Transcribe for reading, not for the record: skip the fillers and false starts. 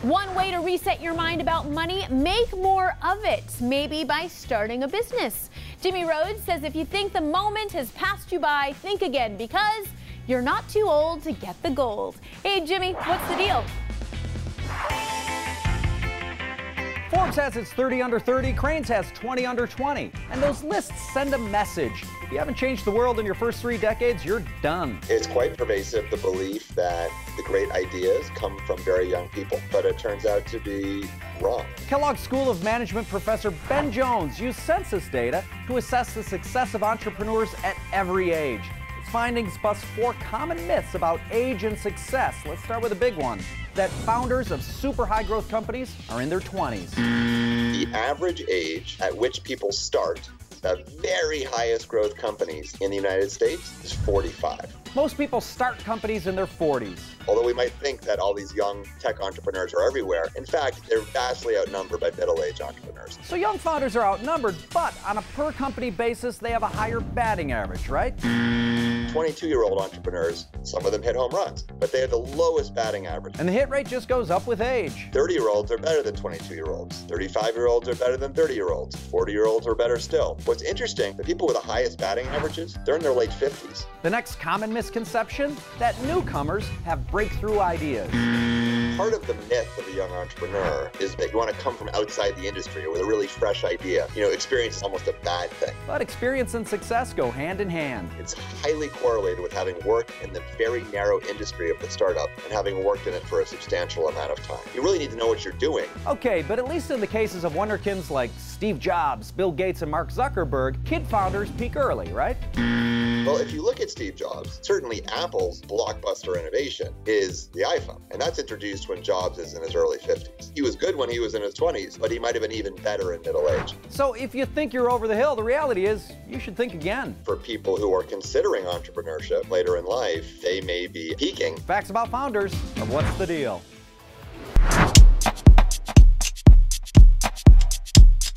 One way to reset your mind about money, make more of it, maybe by starting a business. Jimmy Rhoades says if you think the moment has passed you by, think again, because you're not too old to get the gold. Hey Jimmy, what's the deal? Forbes has its 30 under 30, Crain's has 20 under 20. And those lists send a message. If you haven't changed the world in your first 3 decades, you're done. It's quite pervasive, the belief that the great ideas come from very young people, but it turns out to be wrong. Kellogg School of Management professor Ben Jones used census data to assess the success of entrepreneurs at every age. His findings bust 4 common myths about age and success. Let's start with a big one, that founders of super high growth companies are in their 20s. The average age at which people start the very highest growth companies in the United States is 45. Most people start companies in their 40s. Although we might think that all these young tech entrepreneurs are everywhere, in fact, they're vastly outnumbered by middle-aged entrepreneurs. So young founders are outnumbered, but on a per company basis, they have a higher batting average, right? 22-year-old entrepreneurs, some of them hit home runs, but they have the lowest batting average. And the hit rate just goes up with age. 30-year-olds are better than 22-year-olds. 35-year-olds are better than 30-year-olds. 40-year-olds are better still. What's interesting, the people with the highest batting averages, they're in their late 50s. The next common misconception, that newcomers have breakthrough ideas. Part of the myth of a young entrepreneur is that you want to come from outside the industry with a really fresh idea. You know, experience is almost a bad thing. But experience and success go hand in hand. It's highly correlated with having worked in the very narrow industry of the startup and having worked in it for a substantial amount of time. You really need to know what you're doing. Okay, but at least in the cases of wonderkins like Steve Jobs, Bill Gates, and Mark Zuckerberg, kid founders peak early, right? Well, if you look at Steve Jobs, certainly Apple's blockbuster innovation is the iPhone. And that's introduced when Jobs is in his early 50s. He was good when he was in his 20s, but he might have been even better in middle age. So if you think you're over the hill, the reality is you should think again. For people who are considering entrepreneurship later in life, they may be peaking. Facts about founders of What's the Deal?